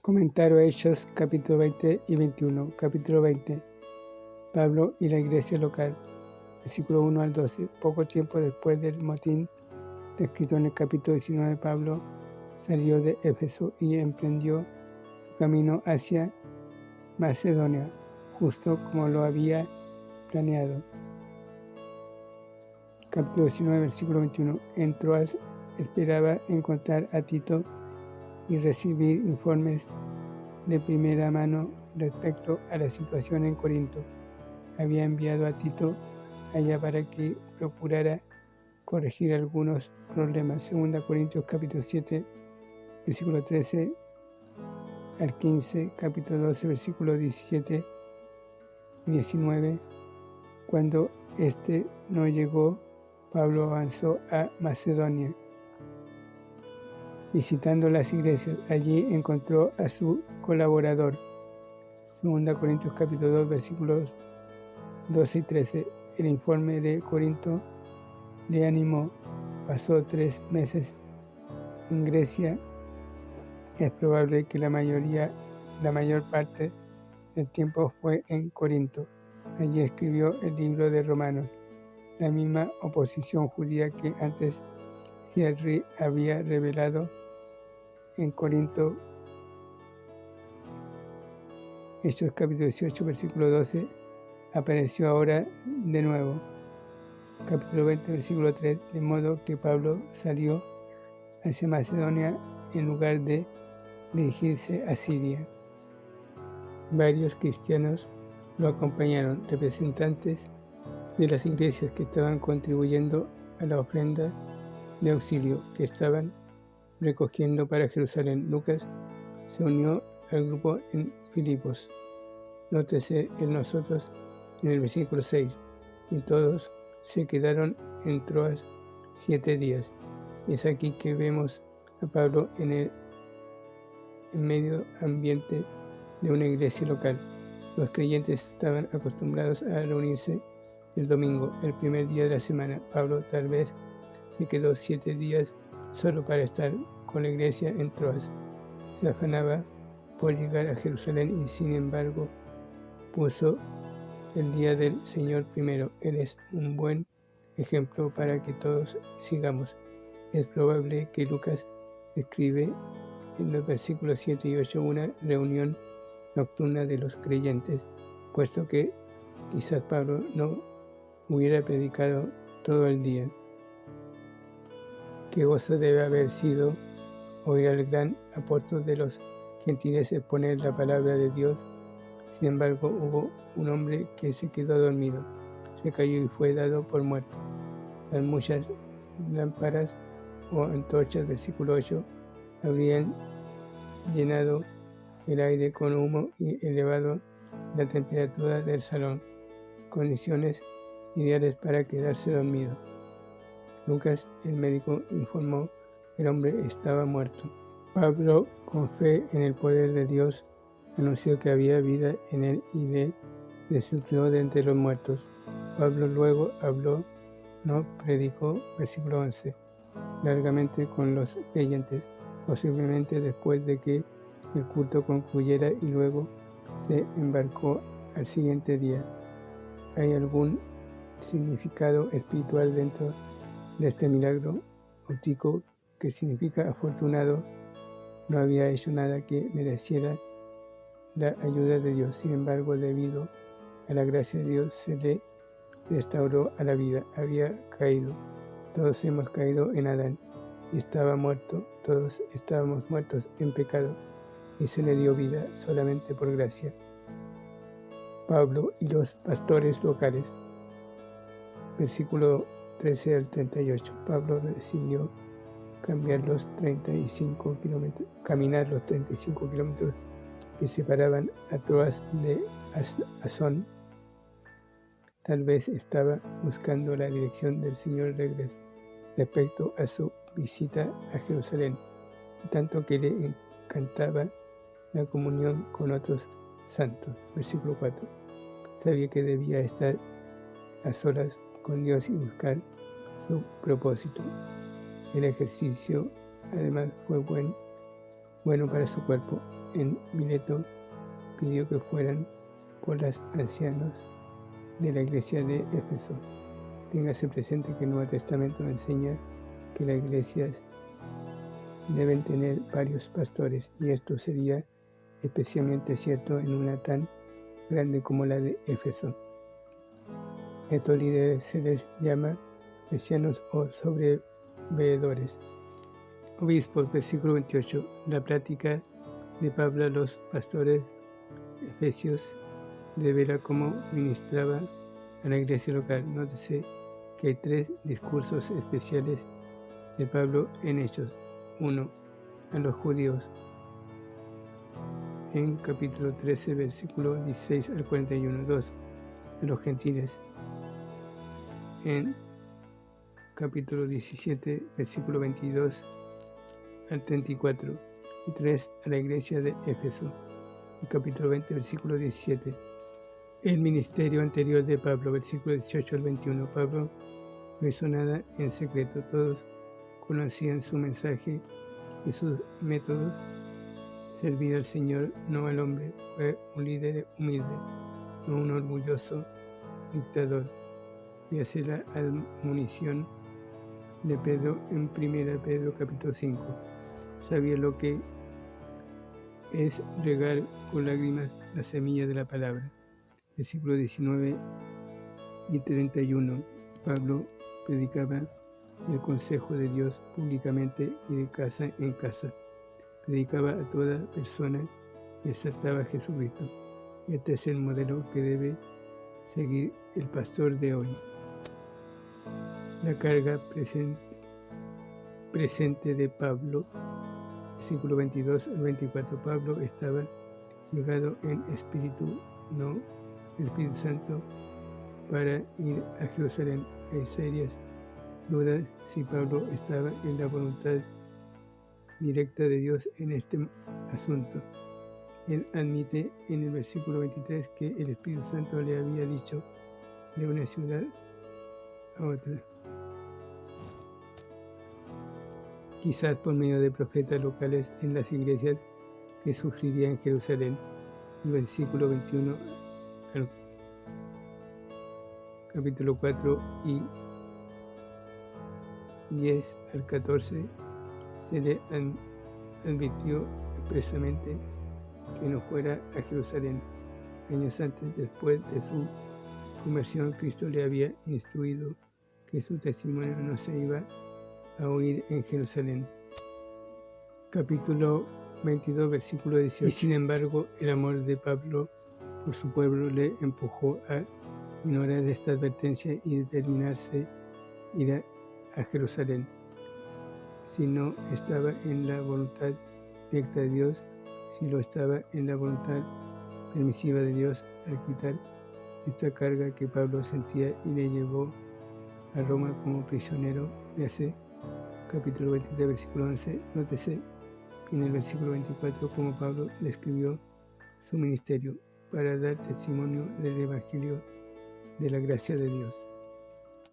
Comentario Hechos, capítulo 20 y 21. Capítulo 20. Pablo y la iglesia local. Versículo 1 al 12. Poco tiempo después del motín descrito en el capítulo 19, Pablo salió de Éfeso y emprendió su camino hacia Macedonia, justo como lo había planeado. Capítulo 19, versículo 21. En Troas esperaba encontrar a Tito y recibir informes de primera mano respecto a la situación en Corinto. Había enviado a Tito allá para que procurara corregir algunos problemas. 2 Corintios capítulo 7, versículo 13 al 15, capítulo 12, versículo 17 y 19. Cuando este no llegó, Pablo avanzó a Macedonia, visitando las iglesias. Allí encontró a su colaborador. 2 Corintios capítulo 2, versículos 12 y 13. El informe de Corinto le animó. Pasó 3 meses en Grecia. Es probable que la mayor parte del tiempo fue en Corinto. Allí escribió el libro de Romanos. La misma oposición judía que antes se había revelado en Corinto. Hechos capítulo 18, versículo 12, apareció ahora de nuevo. Capítulo 20, versículo 3, de modo que Pablo salió hacia Macedonia en lugar de dirigirse a Siria. Varios cristianos lo acompañaron, representantes de las iglesias que estaban contribuyendo a la ofrenda de auxilio que estaban recogiendo para Jerusalén. Lucas se unió al grupo en Filipos. Nótese el nosotros en el versículo 6. Y todos se quedaron en Troas 7 días. Y es aquí que vemos a Pablo en el medio ambiente de una iglesia local. Los creyentes estaban acostumbrados a reunirse el domingo, el primer día de la semana. Pablo tal vez se quedó 7 días solo para estar con la iglesia en Troas. Se afanaba por llegar a Jerusalén y sin embargo puso el día del Señor primero. Él es un buen ejemplo para que todos sigamos. Es probable que Lucas escribe en los versículos 7 y 8 una reunión nocturna de los creyentes, puesto que quizás Pablo no hubiera predicado todo el día. Qué gozo debe haber sido oír al gran apóstol de los gentiles exponer la palabra de Dios. Sin embargo, hubo un hombre que se quedó dormido, se cayó y fue dado por muerto. Las muchas lámparas o antorchas, versículo 8, habrían llenado el aire con humo y elevado la temperatura del salón, condiciones ideales para quedarse dormido. Lucas, el médico, informó que el hombre estaba muerto. Pablo, con fe en el poder de Dios, anunció que había vida en él y le resucitó de entre los muertos. Pablo luego habló, no predicó, versículo 11, largamente con los creyentes, posiblemente después de que el culto concluyera y luego se embarcó al siguiente día. ¿Hay algún significado espiritual dentro de este milagro óptico que significa afortunado? No había hecho nada que mereciera la ayuda de Dios. Sin embargo, debido a la gracia de Dios, se le restauró a la vida. Había caído. Todos hemos caído en Adán y estaba muerto. Todos estábamos muertos en pecado y se le dio vida solamente por gracia. Pablo y los pastores locales. Versículo 13 al 38. Pablo decidió caminar los 35 kilómetros que separaban a Troas de Asón. Tal vez estaba buscando la dirección del Señor respecto a su visita a Jerusalén, tanto que le encantaba la comunión con otros santos. Versículo 4. Sabía que debía estar a solas con Dios y buscar su propósito. El ejercicio además fue buen bueno para su cuerpo. En Mileto pidió que fueran por los ancianos de la iglesia de Éfeso. Téngase presente que el Nuevo Testamento enseña que las iglesias deben tener varios pastores, y esto sería especialmente cierto en una tan grande como la de Éfeso. Estos líderes se les llama ancianos o sobreveedores. Obispos, versículo 28. La plática de Pablo a los pastores efesios revela cómo ministraba a la iglesia local. Nótese que hay 3 discursos especiales de Pablo en Hechos. 1. A los judíos, en capítulo 13, versículo 16 al 41. 2. A los gentiles, en capítulo 17, versículo 22 al 34. Y 3. A la iglesia de Éfeso, en capítulo 20, versículo 17. El ministerio anterior de Pablo, versículo 18 al 21. Pablo no hizo nada en secreto, todos conocían su mensaje y sus métodos. Servir al Señor, no al hombre. Fue un líder humilde, no un orgulloso dictador. Y hace la admonición de Pedro en 1 Pedro capítulo 5. Sabía lo que es regar con lágrimas la semilla de la palabra. Versículo 19 y 31. Pablo predicaba el consejo de Dios públicamente y de casa en casa. Predicaba a toda persona y exaltaba a Jesucristo. Este es el modelo que debe seguir el pastor de hoy. La carga presente de Pablo, versículo 22 al 24. Pablo estaba llegado en espíritu, no el Espíritu Santo, para ir a Jerusalén. Hay serias dudas si Pablo estaba en la voluntad directa de Dios en este asunto. Él admite en el versículo 23 que el Espíritu Santo le había dicho de una ciudad a otra, quizás por medio de profetas locales en las iglesias que surgirían en Jerusalén. El versículo 21 al capítulo 4 y 10 al 14 se le advirtió expresamente que no fuera a Jerusalén. Años antes, después de su conversión, Cristo le había instruido que su testimonio no se iba a oír en Jerusalén. Capítulo 22, versículo 18. Y sin embargo, el amor de Pablo por su pueblo le empujó a ignorar esta advertencia y determinarse ir a Jerusalén. Si no estaba en la voluntad directa de Dios, si lo estaba en la voluntad permisiva de Dios, al quitar esta carga que Pablo sentía y le llevó a Roma como prisionero. Véase capítulo 23, versículo 11. Nótese en el versículo 24 como Pablo describió su ministerio para dar testimonio del Evangelio de la gracia de Dios.